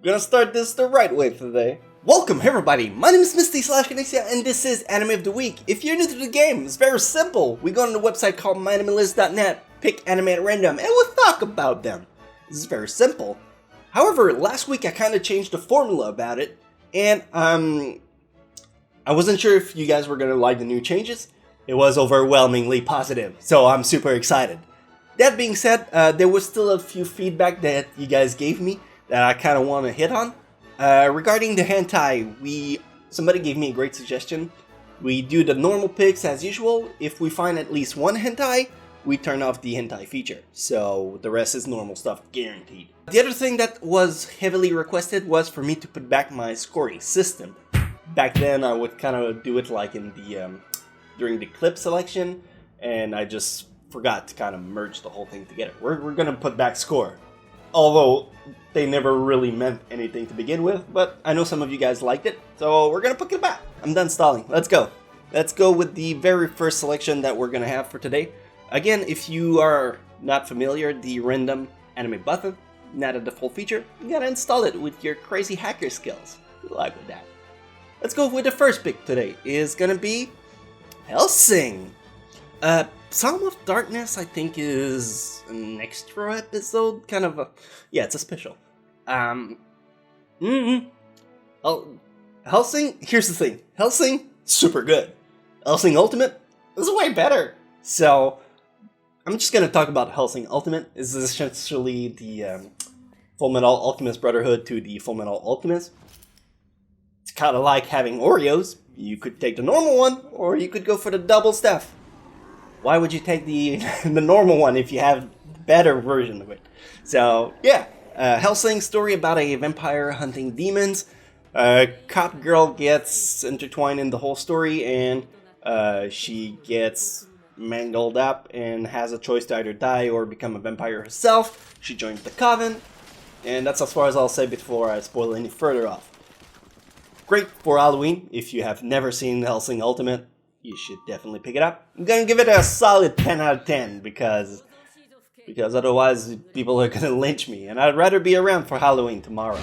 Gonna start this the right way today. Welcome everybody, my name is Misty /Chronexia and this is Anime of the Week. If you're new to the game, it's very simple. We go on a website called myanimelist.net, pick anime at random, and we'll talk about them. This is very simple. However, last week I kind of changed the formula about it, and I wasn't sure if you guys were gonna like the new changes. It was overwhelmingly positive, so I'm super excited. That being said, there was still a few feedback that you guys gave me that I kind of want to hit on. Regarding the hentai, somebody gave me a great suggestion. We do the normal picks as usual. If we find at least one hentai, we turn off the hentai feature. So the rest is normal stuff, guaranteed. The other thing that was heavily requested was for me to put back my scoring system. Back then I would kind of do it like in the during the clip selection, and I just forgot to kind of merge the whole thing together. We're gonna put back score. Although they never really meant anything to begin with, but I know some of you guys liked it, so we're gonna put it back. I'm done stalling. Let's go. Let's go with the very first selection that we're gonna have for today. Again, if you are not familiar, the random anime button, not a default feature, you gotta install it with your crazy hacker skills. Good luck with that. Let's go with the first pick today. Is gonna be Hellsing. Psalm of Darkness, I think, is an extra episode, kind of yeah, it's a special. Oh, Hellsing, here's the thing. Hellsing, super good. Hellsing Ultimate is way better. So, I'm just gonna talk about Hellsing Ultimate. This is essentially the Fullmetal Alchemist Brotherhood to the Fullmetal Alchemist. It's kind of like having Oreos. You could take the normal one, or you could go for the double stuff. Why would you take the normal one if you have the better version of it? So, yeah. Hellsing story about a vampire hunting demons. Cop girl gets intertwined in the whole story, and she gets mangled up and has a choice to either die or become a vampire herself. She joins the coven, and that's as far as I'll say before I spoil any further off. Great for Halloween. If you have never seen Hellsing Ultimate, you should definitely pick it up. I'm gonna give it a solid 10 out of 10 because otherwise people are gonna lynch me, and I'd rather be around for Halloween tomorrow.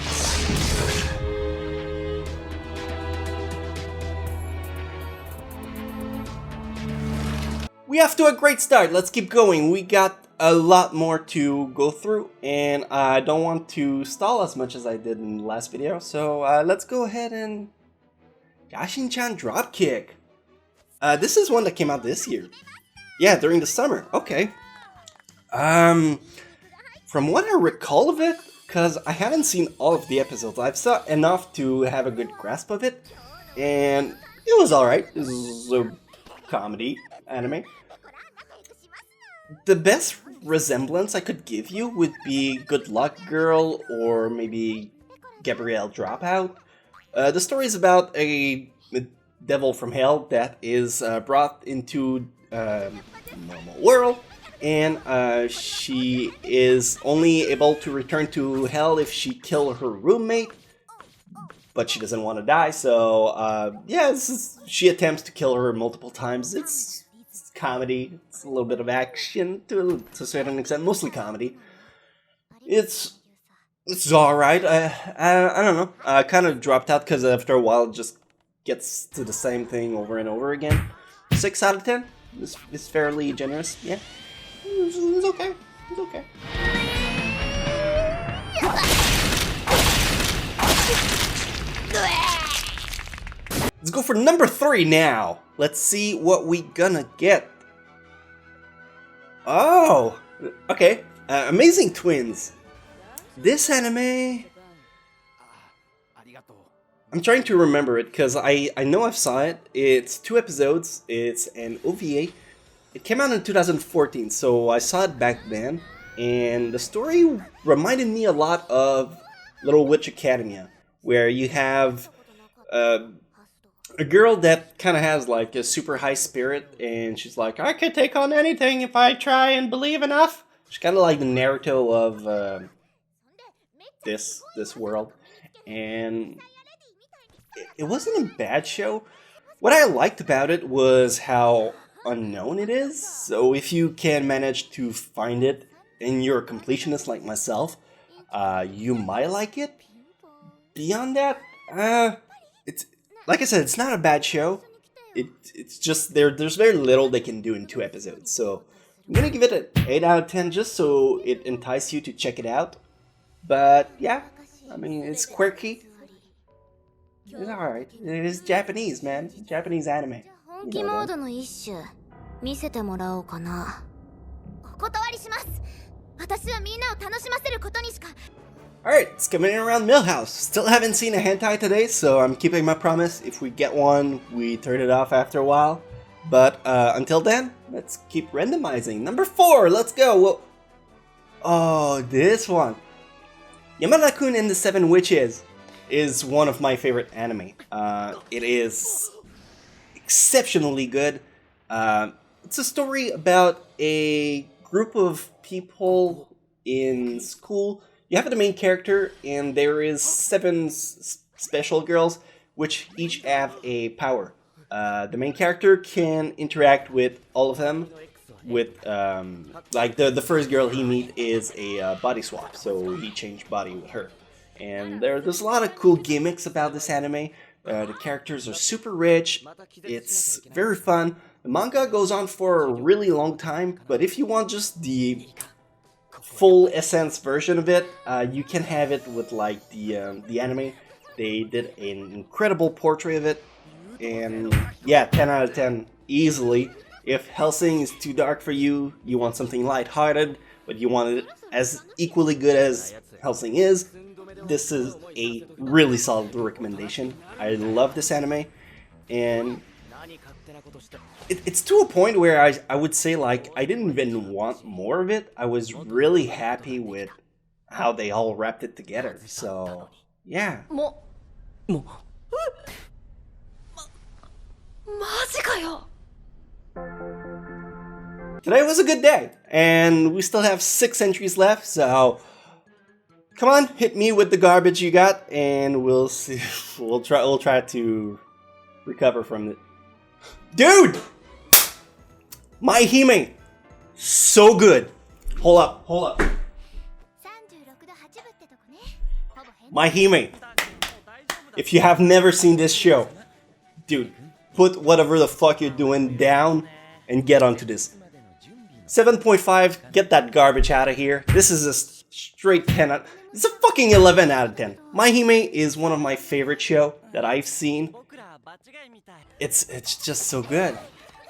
We have to a great start. Let's keep going. We got a lot more to go through, and I don't want to stall as much as I did in the last video, so let's go ahead and Yashin-chan Dropkick. This is one that came out this year. Yeah, during the summer. Okay. From what I recall of it, because I haven't seen all of the episodes, I've saw enough to have a good grasp of it, and it was alright. It was a comedy anime. The best resemblance I could give you would be Good Luck Girl or maybe Gabrielle Dropout. The story is about a devil from hell that is brought into normal world, and she is only able to return to hell if she kills her roommate, but she doesn't want to die, so yeah, she attempts to kill her multiple times. It's comedy, it's a little bit of action to a certain extent, mostly comedy. It's alright. I don't know, I kind of dropped out because after a while it just gets to the same thing over and over again. 6 out of 10 is fairly generous. Yeah, it's okay. It's okay. Let's go for number 3 now. Let's see what we gonna get. Oh, okay. Amazing Twins. This anime, I'm trying to remember it because I know I've saw it. It's 2 episodes. It's an OVA. It came out in 2014, so I saw it back then. And the story reminded me a lot of Little Witch Academia, where you have a girl that kind of has like a super high spirit, and she's like, I can take on anything if I try and believe enough. She's kind of like the Naruto of this world, and it wasn't a bad show. What I liked about it was how unknown it is, so if you can manage to find it and you're a completionist like myself, you might like it. beyond that, it's like I said, it's not a bad show. It's just there's very little they can do in 2 episodes. So I'm gonna give it an 8 out of 10 just so it entices you to check it out. But yeah, I mean, it's quirky. It's alright. It is Japanese, man. Japanese anime. You know that. Alright, it's coming in around Millhouse. Still haven't seen a hentai today, so I'm keeping my promise. If we get one, we turn it off after a while. But until then, let's keep randomizing. Number 4, let's go. Whoa. Oh, this one. Yamada-kun and the 7 Witches is one of my favorite anime. It is exceptionally good. It's a story about a group of people in school. You have the main character, and there is 7 special girls, which each have a power. The main character can interact with all of them. With like the first girl he meet is a body swap, so he changed body with her. And there's a lot of cool gimmicks about this anime. The characters are super rich. It's very fun. The manga goes on for a really long time, but if you want just the full essence version of it, you can have it with like the anime. They did an incredible portrait of it, and yeah, 10 out of 10 easily. If Hellsing is too dark for you, you want something lighthearted, but you want it as equally good as Hellsing is, this is a really solid recommendation. I love this anime, and it's to a point where I would say, like, I didn't even want more of it. I was really happy with how they all wrapped it together, so yeah. Today was a good day, and we still have 6 entries left, so come on, hit me with the garbage you got, and we'll see. We'll try to recover from it. Dude! My Hime! So good! Hold up. My Hime! If you have never seen this show, dude, put whatever the fuck you're doing down and get onto this. 7.5, get that garbage out of here. This is a straight 10 out. It's a fucking 11 out of 10. My Hime is one of my favorite show that I've seen. It's just so good.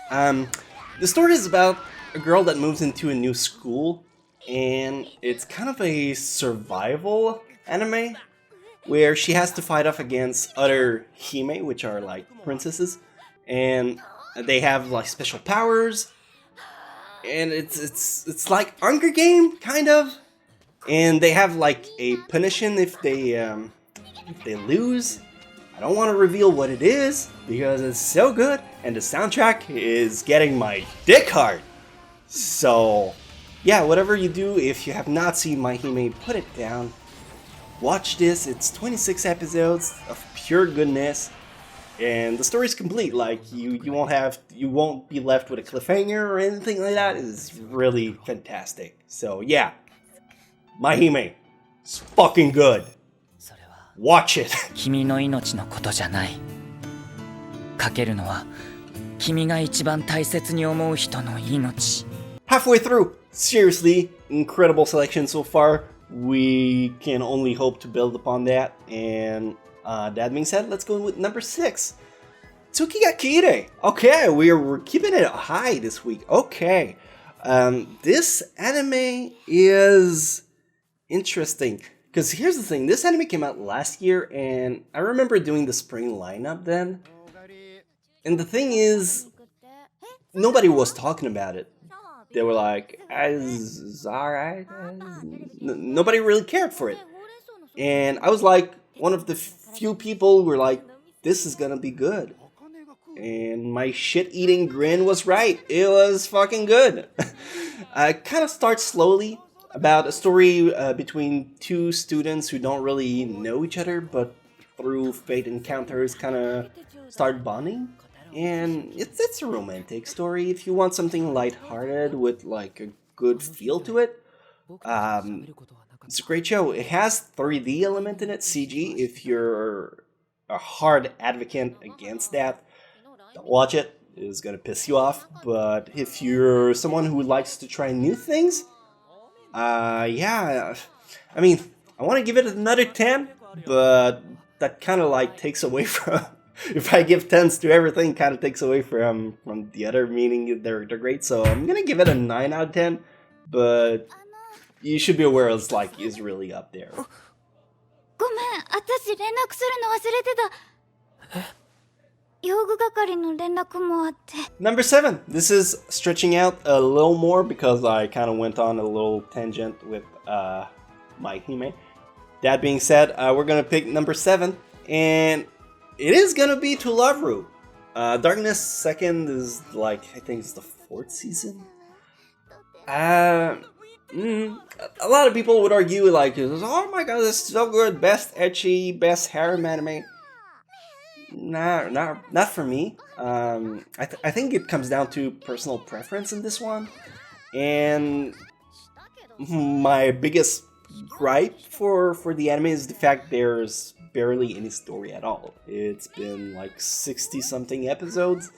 The story is about a girl that moves into a new school, and it's kind of a survival anime where she has to fight off against other Hime, which are like princesses, and they have like special powers, and it's like Hunger Game kind of, and they have like a punishment if they lose. I don't want to reveal what it is because it's so good, and the soundtrack is getting my dick hard. So yeah, whatever you do, if you have not seen My Hime, put it down. Watch this. It's 26 episodes of pure goodness, and the story's complete. Like you won't be left with a cliffhanger or anything like that. It's really fantastic. So yeah, My Hime, it's fucking good. Watch it. 君の命のことじゃない。かけるのは君が一番大切に思う人の命。 Halfway through. Seriously, incredible selection so far. We can only hope to build upon that. And that being said, let's go with number 6. Sukiyaki. Okay, we're keeping it high this week. Okay. This anime is interesting. Because here's the thing, this anime came out last year, and I remember doing the spring lineup then. And the thing is, nobody was talking about it. They were like, it's alright. Nobody really cared for it. And I was like, one of the few people who were like, this is gonna be good. And my shit-eating grin was right. It was fucking good. It kind of starts slowly. About a story between 2 students who don't really know each other, but through fate encounters kind of start bonding. And it's a romantic story. If you want something lighthearted with like a good feel to it, It's a great show. It has 3D element in it, CG. If you're a hard advocate against that, don't watch it. It's gonna piss you off. But if you're someone who likes to try new things, yeah. I mean, I want to give it another 10, but that kind of like takes away from. If I give 10s to everything, kind of takes away from the other, meaning they're great. So I'm gonna give it a 9 out of 10. But you should be aware it's like is really up there. Number 7. This is stretching out a little more because I kind of went on a little tangent with my Hime. That being said, we're gonna pick number 7, and it is gonna be To Love Ru. Darkness Second is like, I think it's the 4th season. A lot of people would argue like, oh my god, this is so good, best ecchi, best harem anime. Nah, not for me. I think it comes down to personal preference in this one, and my biggest gripe for the anime is the fact there's barely any story at all. It's been like 60 something episodes,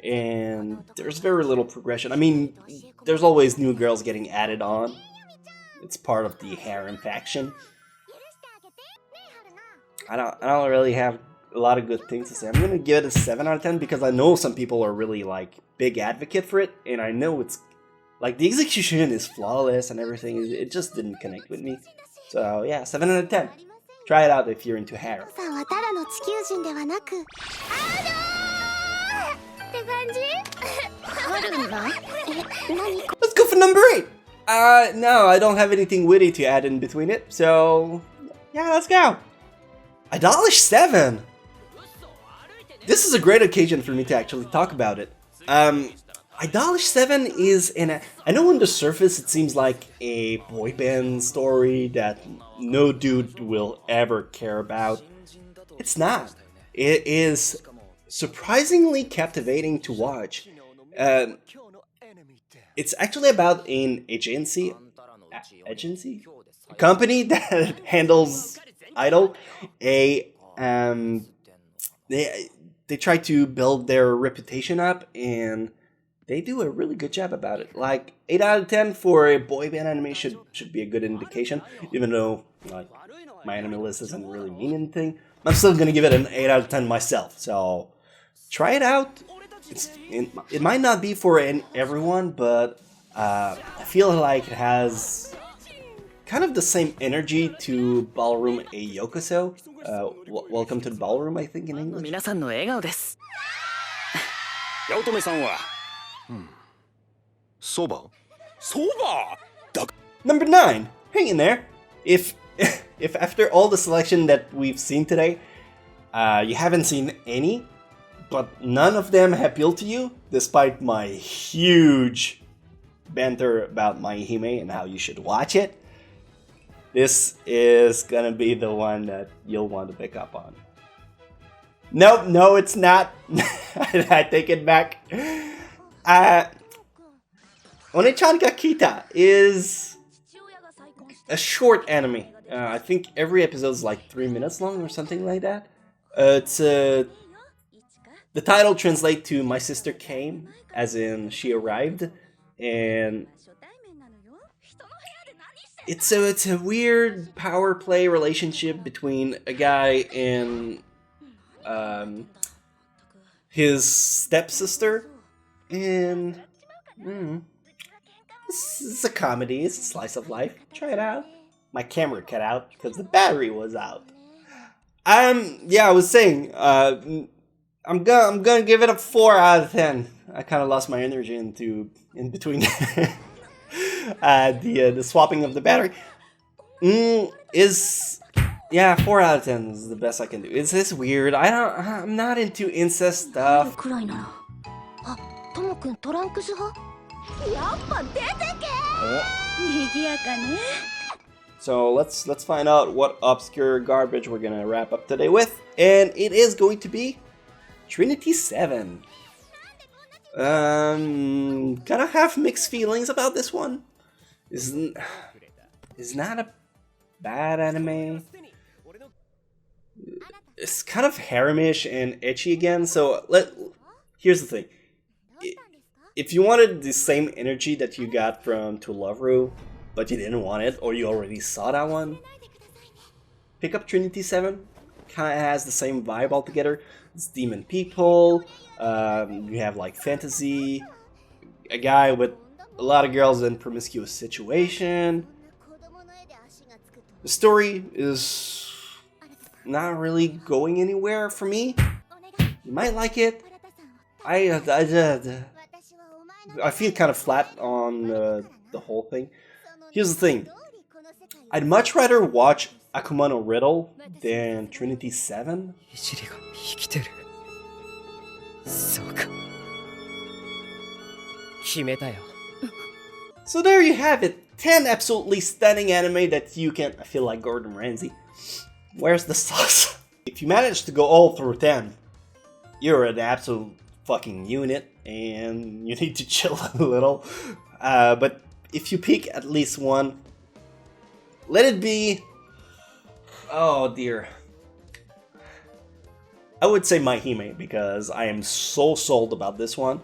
and there's very little progression. I mean, there's always new girls getting added on. It's part of the harem faction. I don't really have a lot of good things to say. I'm gonna give it a 7 out of 10 because I know some people are really like big advocate for it, and I know it's like the execution is flawless and everything. It just didn't connect with me. So yeah, 7 out of 10. Try it out if you're into harem. Let's go for number 8. No, I don't have anything witty to add in between it. So yeah, let's go. Idolish 7. This is a great occasion for me to actually talk about it. Idolish 7 is I know on the surface it seems like a boy band story that no dude will ever care about. It's not. It is surprisingly captivating to watch. It's actually about an agency, a company that handles idol. They try to build their reputation up, and they do a really good job about it. Like 8 out of 10 for a boy band anime should be a good indication, even though like my anime list doesn't really mean anything. I'm still gonna give it an 8 out of 10 myself. So try it out. It might not be for everyone, but I feel like it has kind of the same energy to Ballroom A Yokoso. Welcome to the Ballroom, I think in English. Number 9, hang in there. If after all the selection that we've seen today, you haven't seen any, but none of them appeal to you, despite my huge banter about My Hime and how you should watch it, this is gonna be the one that you'll want to pick up on. Nope, no, it's not. I take it back. One-chan Akita is a short anime. I think every episode is like 3 minutes long or something like that. The title translates to "My sister came," as in she arrived, and it's a weird power play relationship between a guy and his stepsister, and it's a comedy. It's a slice of life. Try it out. My camera cut out because the battery was out. Yeah, I was saying, I'm gonna give it a 4 out of 10. I kind of lost my energy in between the swapping of the battery. 4 out of 10 is the best I can do. It's weird. I'm not into incest stuff. So let's find out what obscure garbage we're gonna wrap up today with, and it is going to be Trinity VII. Kind of have mixed feelings about this one. It's not a bad anime. It's kind of haremish and ecchi again. So here's the thing: if you wanted the same energy that you got from To Love Ru, but you didn't want it, or you already saw that one, pick up Trinity VII. Kind of has the same vibe altogether. It's demon people. You have like fantasy, a guy with a lot of girls in promiscuous situation. The story is not really going anywhere for me. You might like it. I feel kind of flat on the whole thing. Here's the thing. I'd much rather watch Akuma no Riddle than Trinity VII. So there you have it. 10 absolutely stunning anime that you can... I feel like Gordon Ramsay. Where's the sauce? If you manage to go all through 10, you're an absolute fucking unit, and you need to chill a little. But if you pick at least one, let it be... Oh dear. I would say My Hime, because I am so sold about this one.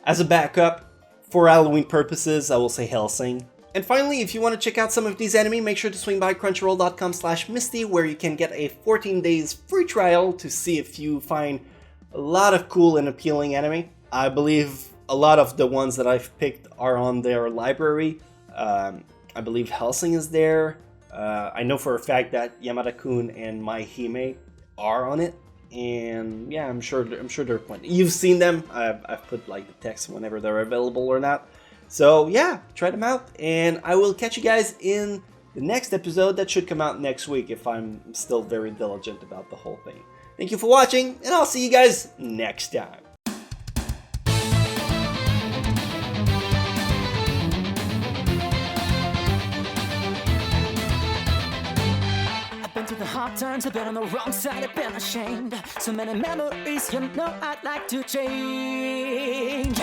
As a backup, for Halloween purposes, I will say Hellsing. And finally, if you want to check out some of these anime, make sure to swing by crunchyroll.com/Misty, where you can get a 14 days free trial to see if you find a lot of cool and appealing anime. I believe a lot of the ones that I've picked are on their library. I believe Hellsing is there. I know for a fact that Yamada-kun and My Hime are on it. And yeah, I'm sure there are plenty. You've seen them. I've put like the text whenever they're available or not. So yeah, try them out, and I will catch you guys in the next episode that should come out next week if I'm still very diligent about the whole thing. Thank you for watching, and I'll see you guys next time. The hard times, I've been on the wrong side, I've been ashamed. So many memories, you know I'd like to change.